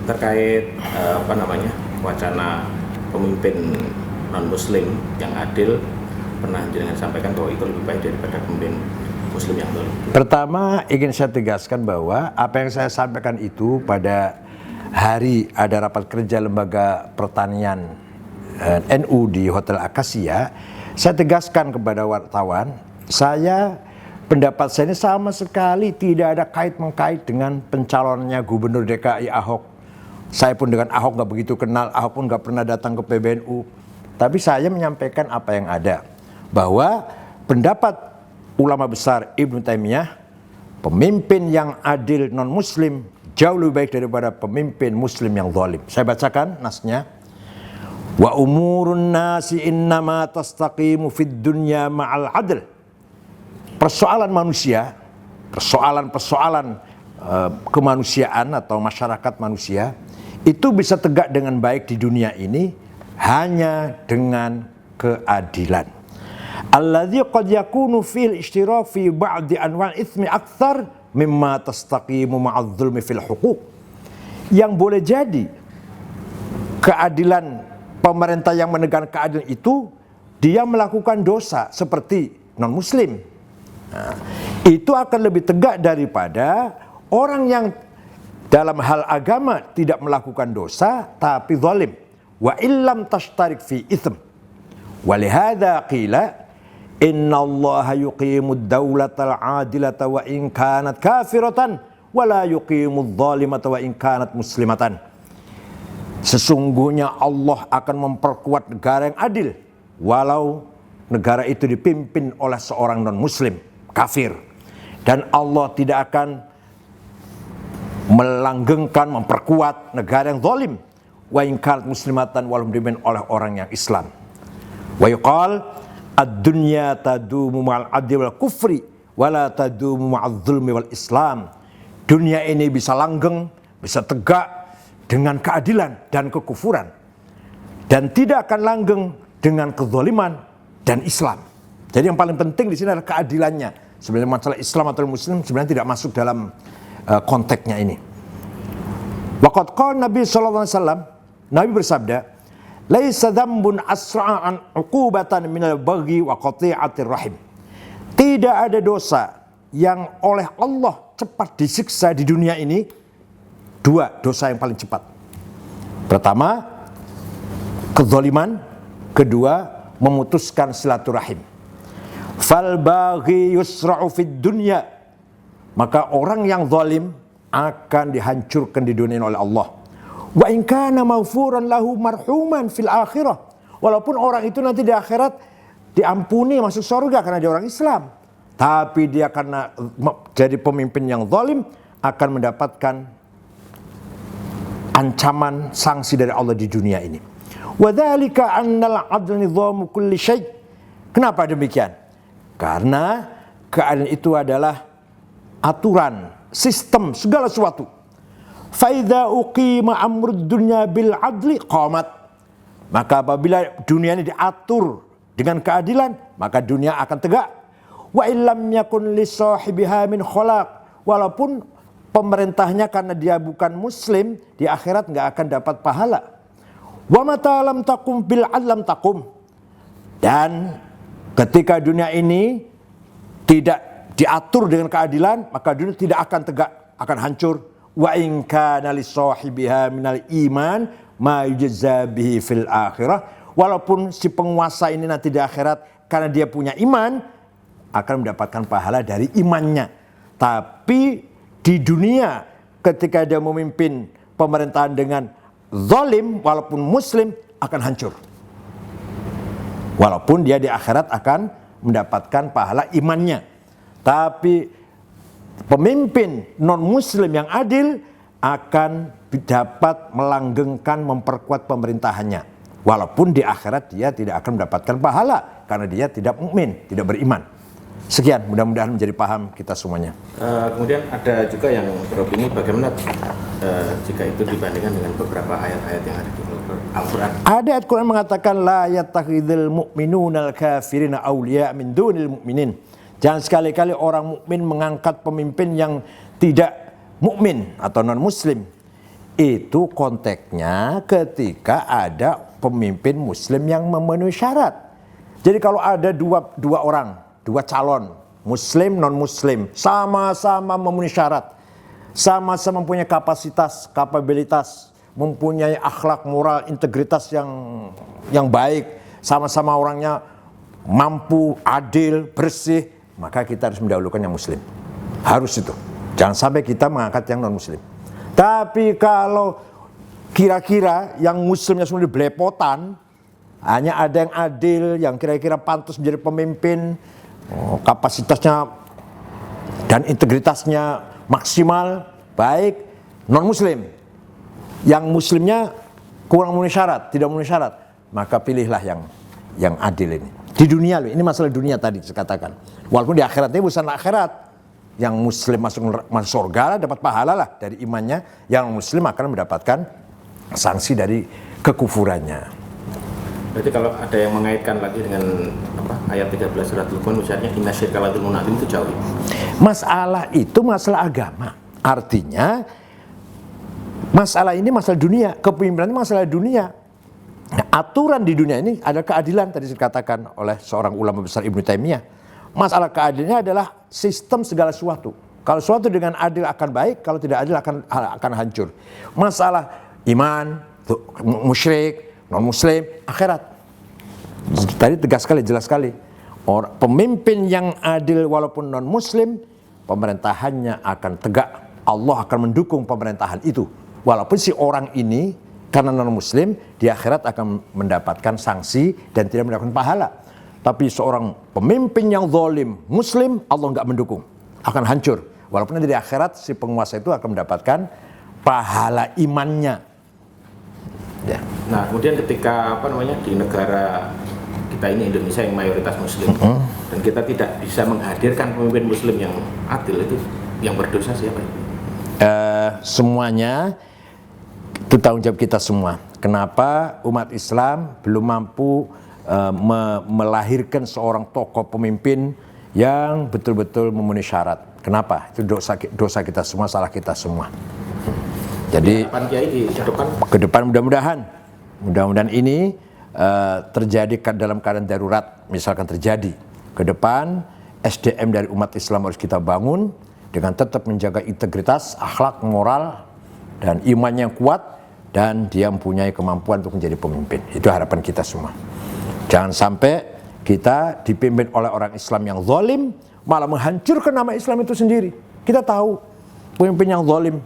Terkait wacana pemimpin non-muslim yang adil, pernah jenengan sampaikan bahwa itu lebih baik daripada pemimpin muslim yang zalim. Pertama ingin saya tegaskan bahwa apa yang saya sampaikan itu pada hari ada rapat kerja lembaga pertanian NU di Hotel Akasia, saya tegaskan kepada wartawan, pendapat saya ini sama sekali tidak ada kait-mengkait dengan pencalonannya Gubernur DKI Ahok. Saya pun dengan Ahok nggak begitu kenal, Ahok pun nggak pernah datang ke PBNU. Tapi saya menyampaikan apa yang ada, bahwa pendapat ulama besar Ibnu Taimiyah, pemimpin yang adil non-muslim jauh lebih baik daripada pemimpin muslim yang zalim. Saya bacakan nasnya. Wa umurun nasi innama tastaqimu fid dunya ma'al adl. Persoalan manusia, persoalan kemanusiaan atau masyarakat manusia itu bisa tegak dengan baik di dunia ini hanya dengan keadilan. Alladzi qad yakunu fil ishtiraf fi ba'di anwa' itsmi aktsar mimma tastaqimu ma'adz zulmi fil huquq. Yang boleh jadi keadilan pemerintah yang menegakkan keadilan itu dia melakukan dosa seperti non muslim. Nah, itu akan lebih tegak daripada orang yang dalam hal agama tidak melakukan dosa tapi zalim. Wa illam tashtarik fi itsm. Wa lihadza qila inna Allah yuqimud dawlatal adilata wa in kanat kafiratan wa la yuqimudz zalimata wa in kanat muslimatan. Sesungguhnya Allah akan memperkuat negara yang adil walau negara itu dipimpin oleh seorang non muslim kafir, dan Allah tidak akan melanggengkan, memperkuat negara yang zalim wa in kanat muslimatan walau dipimpin oleh orang yang Islam. Wa yuqal ad-dunya tadumu ma'al adli wal kufri wa la tadumu ma'adz zulmi wal Islam. Dunia ini bisa langgeng, bisa tegak dengan keadilan dan kekufuran, dan tidak akan langgeng dengan kezaliman dan Islam. Jadi yang paling penting di sini adalah keadilannya. Sebenarnya masalah Islam atau Muslim sebenarnya tidak masuk dalam konteksnya ini. Waqad qala Nabi sallallahu alaihi wasallam, Nabi bersabda, "Laisa dzambun asra'an 'uqubatan minal baghi wa qati'atir rahim." Tidak ada dosa yang oleh Allah cepat disiksa di dunia ini. Dua dosa yang paling cepat. Pertama, kezaliman. Kedua, memutuskan silaturahim. Fal baghi yusra'u fid dunya. Maka orang yang zalim akan dihancurkan di dunia oleh Allah. Wa in kana maghfuran lahu marhuman fil akhirah. Walaupun orang itu nanti di akhirat diampuni masuk surga karena dia orang Islam, tapi dia karena jadi pemimpin yang zalim akan mendapatkan ancaman sanksi dari Allah di dunia ini. Wa dzalika annal 'adla nidhamu kulli syai'. Kenapa demikian? Karena keadaan itu adalah aturan, sistem segala sesuatu. Fa idza uqima amrud dunya bil 'adli qamat. Maka apabila dunia ini diatur dengan keadilan, maka dunia akan tegak. Wa illam yakun li sahibiha min khalaq. Walaupun pemerintahnya karena dia bukan muslim, di akhirat nggak akan dapat pahala. Wa mata lam taqum bil 'adlam taqum. Dan ketika dunia ini tidak diatur dengan keadilan, maka dunia tidak akan tegak, akan hancur. Wa in kana li sahibiha minal iman ma yujza bihi fil akhirah. Walaupun si penguasa ini nanti di akhirat karena dia punya iman akan mendapatkan pahala dari imannya. Tapi di dunia ketika dia memimpin pemerintahan dengan zalim walaupun muslim akan hancur. Walaupun dia di akhirat akan mendapatkan pahala imannya. Tapi pemimpin non-muslim yang adil akan dapat melanggengkan, memperkuat pemerintahannya. Walaupun di akhirat dia tidak akan mendapatkan pahala karena dia tidak mukmin, tidak beriman. Sekian, mudah-mudahan menjadi paham kita semuanya. Kemudian ada juga yang beropini bagaimana jika itu dibandingkan dengan beberapa ayat-ayat yang ada di Al-Quran. Ada ayat Quran mengatakan la yattakhidul mu'minuna al-kafirina awliya min dunil mu'minin. Jangan sekali-kali orang mukmin mengangkat pemimpin yang tidak mukmin atau non muslim itu konteksnya ketika ada pemimpin muslim yang memenuhi syarat. Jadi kalau ada dua orang, dua calon, muslim, non-muslim, sama-sama memenuhi syarat, sama-sama mempunyai kapasitas, kapabilitas, mempunyai akhlak, moral, integritas yang baik, sama-sama orangnya mampu, adil, bersih, maka kita harus mendahulukan yang muslim. Harus itu. Jangan sampai kita mengangkat yang non-muslim. Tapi kalau kira-kira yang muslimnya semua belepotan, hanya ada yang adil, yang kira-kira pantas menjadi pemimpin, kapasitasnya dan integritasnya maksimal, baik, non-muslim. Yang muslimnya kurang memenuhi syarat, tidak memenuhi syarat, maka pilihlah yang adil ini. Di dunia loh, ini masalah dunia tadi saya katakan. Walaupun di akhiratnya bukan akhirat. Yang muslim masuk surga dapat pahala lah dari imannya, yang muslim akan mendapatkan sanksi dari kekufurannya. Berarti kalau ada yang mengaitkan lagi dengan ayat 13 surat Luqman, ujarnya inna syirka la dzulmun adzim, itu jauh. Masalah itu masalah agama. Artinya masalah ini masalah dunia, kepemimpinan ini masalah dunia. Nah, aturan di dunia ini ada keadilan, tadi dikatakan oleh seorang ulama besar Ibnu Taimiyah. Masalah keadilannya adalah sistem segala sesuatu. Kalau sesuatu dengan adil akan baik, kalau tidak adil akan hancur. Masalah iman, musyrik, non-muslim, akhirat. Tadi tegas sekali, jelas sekali. Pemimpin yang adil walaupun non-muslim, pemerintahannya akan tegak. Allah akan mendukung pemerintahan itu. Walaupun si orang ini karena non-muslim, di akhirat akan mendapatkan sanksi dan tidak mendapatkan pahala. Tapi seorang pemimpin yang zalim, muslim, Allah nggak mendukung, akan hancur. Walaupun di akhirat si penguasa itu akan mendapatkan pahala imannya. Ya. Nah, kemudian ketika di negara kita ini Indonesia yang mayoritas muslim, dan kita tidak bisa menghadirkan pemimpin muslim yang adil, itu yang berdosa siapa? Semuanya itu tanggung jawab kita semua. Kenapa umat Islam belum mampu melahirkan seorang tokoh pemimpin yang betul-betul memenuhi syarat? Kenapa? Itu dosa kita semua, salah kita semua. Jadi ke depan mudah-mudahan ini terjadi dalam keadaan darurat, misalkan terjadi ke depan, SDM dari umat Islam harus kita bangun dengan tetap menjaga integritas, akhlak, moral, dan iman yang kuat, dan dia mempunyai kemampuan untuk menjadi pemimpin. Itu harapan kita semua. Jangan sampai kita dipimpin oleh orang Islam yang zalim, malah menghancurkan nama Islam itu sendiri. Kita tahu pemimpin yang zalim,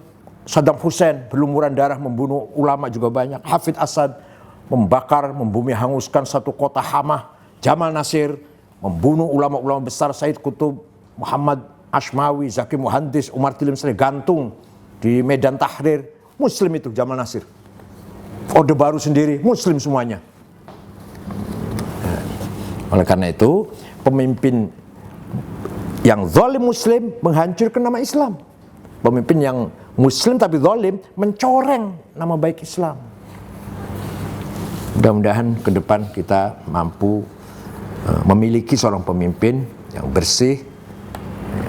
Saddam Hussein berlumuran darah membunuh ulama juga banyak. Hafid Asad membakar, membumi hanguskan satu kota Hamah. Jamal Nasir membunuh ulama-ulama besar, Said Qutb, Muhammad Ashmawi, Zaki Muhandis, Umar Tilim Sri gantung di Medan Tahrir. Muslim itu Jamal Nasir. Orde Baru sendiri Muslim semuanya. Oleh karena itu, pemimpin yang zalim muslim menghancurkan nama Islam. Pemimpin yang muslim tapi zalim mencoreng nama baik Islam. Mudah-mudahan ke depan kita mampu memiliki seorang pemimpin yang bersih,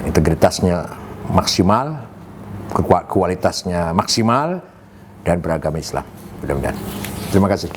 integritasnya maksimal, kualitasnya maksimal, dan beragama Islam. Mudah-mudahan. Terima kasih.